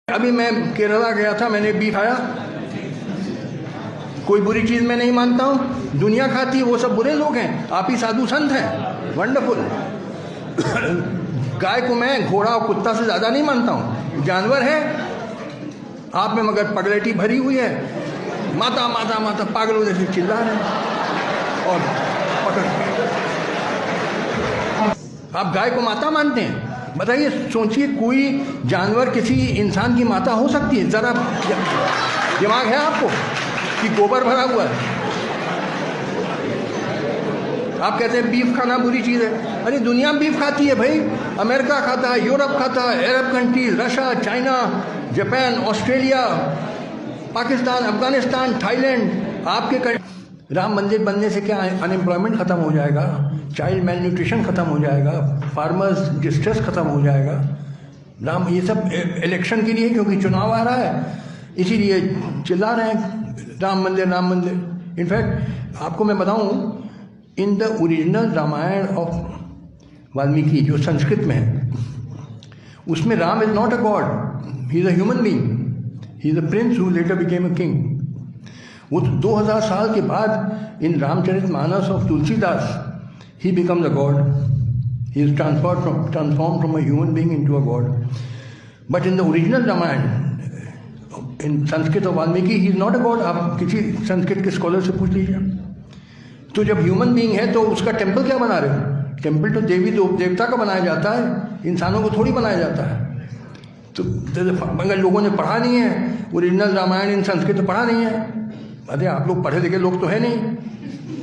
अभी मैं केरला गया था, मैंने बीफ खाया। कोई बुरी चीज मैं नहीं मानता हूँ, दुनिया खाती है, वो सब बुरे लोग हैं, आप ही साधु संत हैं। वंडरफुल। गाय को मैं घोड़ा और कुत्ता से ज्यादा नहीं मानता हूँ, जानवर है। आप में मगर पगलेटी भरी हुई है, माता माता माता पागलों जैसे चिल्ला रहे हैं और पकड़। आप गाय को माता मानते हैं? बताइए, सोचिए, कोई जानवर किसी इंसान की माता हो सकती है? जरा दिमाग है आपको कि गोबर भरा हुआ है? आप कहते हैं बीफ खाना बुरी चीज है। अरे दुनिया बीफ खाती है भाई, अमेरिका खाता है, यूरोप खाता है, अरब countries, Russia, China, Japan, Australia, Pakistan, Afghanistan, Thailand. आपके राम मंदिर बनने से क्या अनएम्प्लॉयमेंट खत्म हो जाएगा, चाइल्ड मेल न्यूट्रिशन खत्म हो जाएगा, फार्मर्स डिस्ट्रेस खत्म हो जाएगा। राम, ये सब इलेक्शन के लिए, क्योंकि चुनाव आ रहा है इसीलिए चिल्ला रहे हैं राम मंदिर राम मंदिर। इनफैक्ट आपको मैं बताऊं, in the original Ramayan of Valmiki जो संस्कृत में है, उसमें Ram is not a god, he is a human being, he is a prince who later became a king. वो 2000 साल के बाद in Ramcharitmanas of Tulsidas he becomes a god. He is transformed from a human being into a god. But in the original Ramayana, in Sanskrit of Valmiki, he is not a god. आप किसी संस्कृत के scholar से पूछ लीजिए। तो जब human being है तो उसका टेम्पल क्या बना रहे हो? टेम्पल तो देवी देवता का बनाया जाता है, इंसानों को थोड़ी बनाया जाता है। तो अगर लोगों ने पढ़ा नहीं है ओरिजिनल रामायण इन संस्कृत, तो पढ़ा नहीं है। अरे आप लोग पढ़े लिखे लोग तो है नहीं,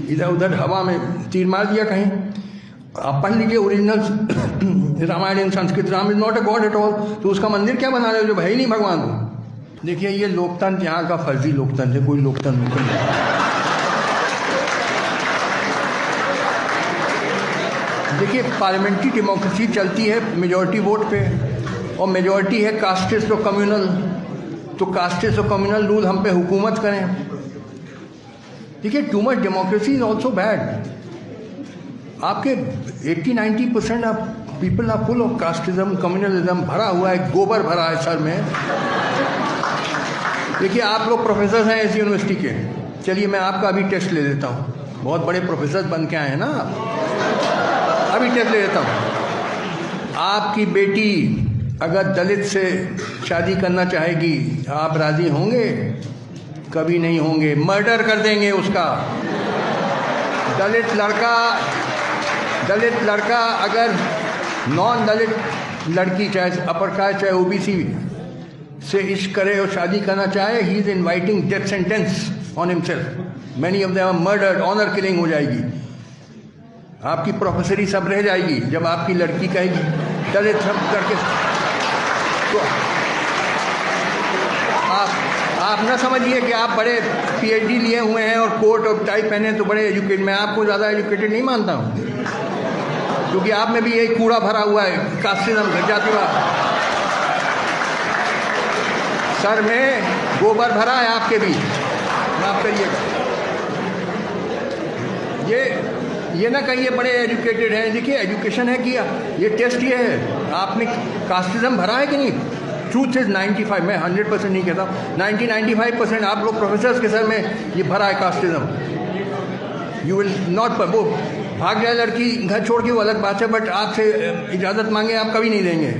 इधर उधर हवा में तीर मार दिया कहीं। आप पढ़ लीजिए original Ramayana in Sanskrit, Ram is not a god at all. तो उसका मंदिर क्या बना रहे हो जो है ही नहीं भगवान को? देखिए, ये लोकतंत्र यहाँ का फर्जी लोकतंत्र है, कोई लोकतंत्र नहीं। देखिए, पार्लियामेंट्री डेमोक्रेसी चलती है मेजॉरिटी वोट पे, और मेजॉरिटी है कास्टिस्ट और कम्युनल। तो कास्टिस्ट और कम्युनल रूल हम पे हुकूमत करें। देखिए, too much democracy is also bad. आपके 80-90% of people are full of casteism, communalism, भरा हुआ है, गोबर भरा है सर में। देखिए, आप लोग प्रोफेसर हैं इस यूनिवर्सिटी के, चलिए मैं आपका अभी टेस्ट ले लेता हूँ। बहुत बड़े प्रोफेसर बन के आए हैं ना आप, अभी टेस्ट ले लेता हूँ। आपकी बेटी अगर दलित से शादी करना चाहेगी, आप राजी होंगे? कभी नहीं होंगे, मर्डर कर देंगे उसका। दलित लड़का अगर नॉन दलित लड़की, चाहे अपर कास्ट चाहे ओबीसी से इश्क करे और शादी करना चाहे, he is inviting death sentence on himself. Many of them are murdered, honour killing हो जाएगी। आपकी प्रोफेसरी सब रह जाएगी जब आपकी लड़की कहेगी दलित सब करके। तो आप ना समझिए कि आप बड़े पीएचडी लिए हुए हैं और कोट और टाई पहने तो बड़े एजुकेटेड। मैं आपको ज़्यादा एजुकेटेड नहीं मानता हूँ, क्योंकि आप में भी यही कूड़ा भरा हुआ है, कास्टिज्म, जातिवाद। सर में गोबर भरा है आपके भी, माफ करिएगा। ये ना कहिए बड़े एजुकेटेड हैं। देखिए, एजुकेशन है कि ये टेस्ट ये है, आपने कास्टिज्म भरा है कि नहीं। ट्रूथ इज 95, मैं 100% नहीं कहता, 90-95% आप लोग प्रोफेसर्स के सर में ये भरा है कास्टिज्म। यू विल नॉट, वो भाग जाए लड़की घर छोड़ के वो अलग बात है, बट आपसे इजाज़त मांगे आप कभी नहीं देंगे,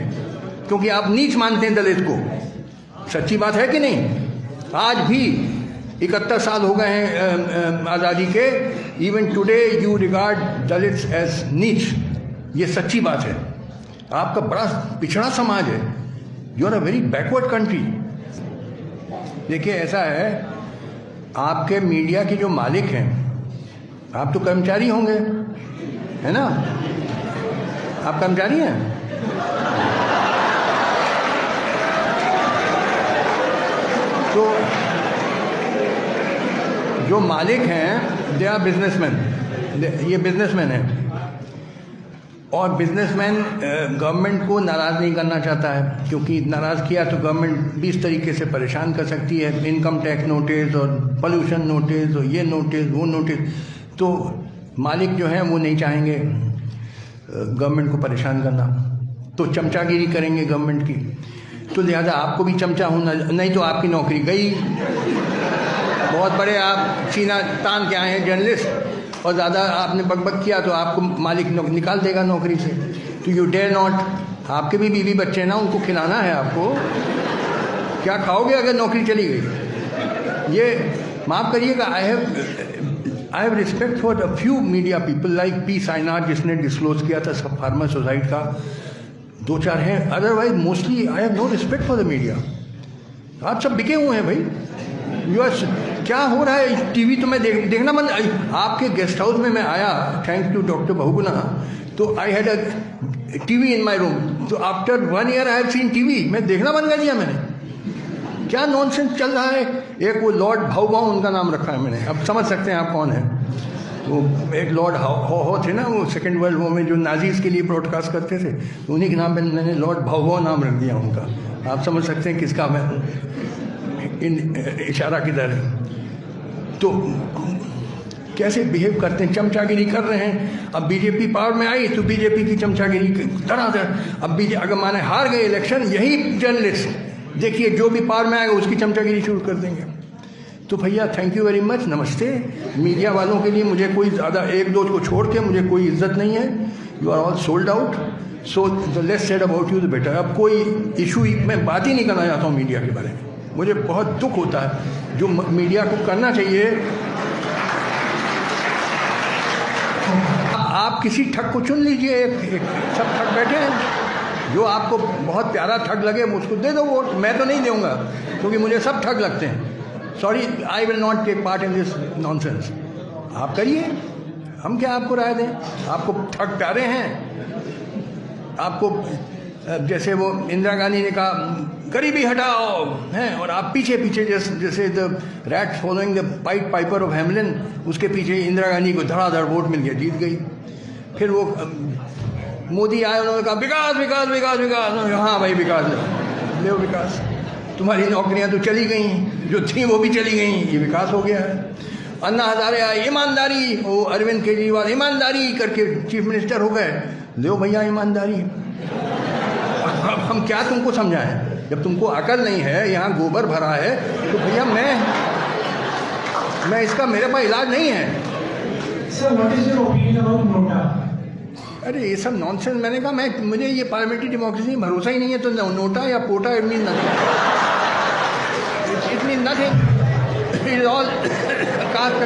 क्योंकि आप नीच मानते हैं दलित को। सच्ची बात है कि नहीं? आज भी 71 साल हो गए हैं आज़ादी के, even today you regard Dalits as नीच। ये सच्ची बात है। आपका बड़ा पिछड़ा समाज है, you are a very backward country. देखिए, ऐसा है, आपके मीडिया के जो मालिक हैं, आप तो कर्मचारी होंगे, है ना? आप कर्मचारी हैं। तो जो मालिक हैं दे आर बिजनेसमैन, ये बिजनेसमैन हैं। और बिजनेसमैन गवर्नमेंट को नाराज़ नहीं करना चाहता है, क्योंकि नाराज़ किया तो गवर्नमेंट 20 तरीके से परेशान कर सकती है, इनकम टैक्स नोटिस और पोल्यूशन नोटिस और ये नोटिस वो नोटिस। तो मालिक जो हैं वो नहीं चाहेंगे गवर्नमेंट को परेशान करना, तो चमचागिरी करेंगे गवर्नमेंट की। तो लिहाजा आपको भी चमचा होना, नहीं तो आपकी नौकरी गई। बहुत बड़े आप सीना तान के आए हैं जर्नलिस्ट, और ज़्यादा आपने बकबक किया तो आपको मालिक निकाल देगा नौकरी से। तो यू डेयर नॉट। आपके भी बीवी बच्चे ना, उनको खिलाना है आपको। क्या खाओगे अगर नौकरी चली गई? ये माफ़ करिएगा, I have respect for a few media people like P Sainath, जिसने डिस्क्लोज किया था सब फार्मर सोसाइटी का, 2-4 हैं। Otherwise mostly I have no respect for the media. आप सब बिके हुए हैं भाई। यूएस क्या हो रहा है टीवी तो मैं देखना मन। आपके गेस्ट हाउस में मैं आया, थैंक्स टू डॉक्टर बहुगुणा, तो I had a TV in my room. तो after 1 year I have seen TV. मैं देखना बंद कर दिया मैंने। क्या नॉनसेंस चल रहा है। एक वो लॉर्ड भाऊ उनका नाम रखा है मैंने, अब समझ सकते हैं आप कौन है। वो एक लॉर्ड हो थे ना, वो सेकेंड वर्ल्ड वॉर में जो नाजीज के लिए ब्रॉडकास्ट करते थे, तो उन्हीं के नाम पे मैंने लॉर्ड भाऊ नाम रख दिया उनका। आप समझ सकते हैं किसका मैं इशारा किधर है। तो कैसे बिहेव करते हैं, चमचागिरी कर रहे हैं। अब बीजेपी पावर में आई तो बीजेपी की चमचागिरी धड़ाधड़। अब अगर माने हार गए इलेक्शन, यही जर्नलिस्ट देखिए जो भी पावर में आएगा उसकी चमचागिरी शुरू कर देंगे। तो भैया थैंक यू वेरी मच, नमस्ते। मीडिया वालों के लिए मुझे कोई ज़्यादा, एक दो को छोड़ के मुझे कोई इज्जत नहीं है। You are all sold out, so the less said about you the better. अब कोई इशू मैं बात ही नहीं करना चाहता हूँ मीडिया के बारे में। मुझे बहुत दुख होता है। जो मीडिया को करना चाहिए, आप किसी ठग को चुन लीजिए। एक सब ठग बैठे हैं, जो आपको बहुत प्यारा ठग लगे उसको दे दो वोट। मैं तो नहीं दूंगा क्योंकि मुझे सब ठग लगते हैं। Sorry, I will not take part in this nonsense. आप करिए, हम क्या आपको राय दें। आपको ठग प्यारे हैं। आपको जैसे वो इंदिरा गांधी ने कहा गरीबी हटाओ हैं, और आप पीछे पीछे जैसे the rat following the point Piper of Hamelin, उसके पीछे इंदिरा गांधी को धड़ाधड़ वोट मिल गया, जीत गई। फिर वो मोदी आए, उन्होंने कहा विकास विकास विकास विकास। हाँ भाई विकास ले विकास। तुम्हारी नौकरियां तो चली गई, जो थी वो भी चली गई, ये विकास हो गया है। अन्ना हजारे आए, ईमानदारी। वो अरविंद केजरीवाल ईमानदारी करके चीफ मिनिस्टर हो गए। लो भैया ईमानदारी। अब हम क्या तुमको समझाएं, जब तुमको अकल नहीं है, यहाँ गोबर भरा है, तो भैया मैं इसका, मेरे पास इलाज नहीं है। Sir what is your opinion about NOTA? अरे ये सब नॉनसेंस। मैंने कहा मुझे ये पार्लियामेंट्री डेमोक्रेसी में भरोसा ही नहीं है। तो नोटा या POTA it mean nothing, it mean nothing, it is all cast.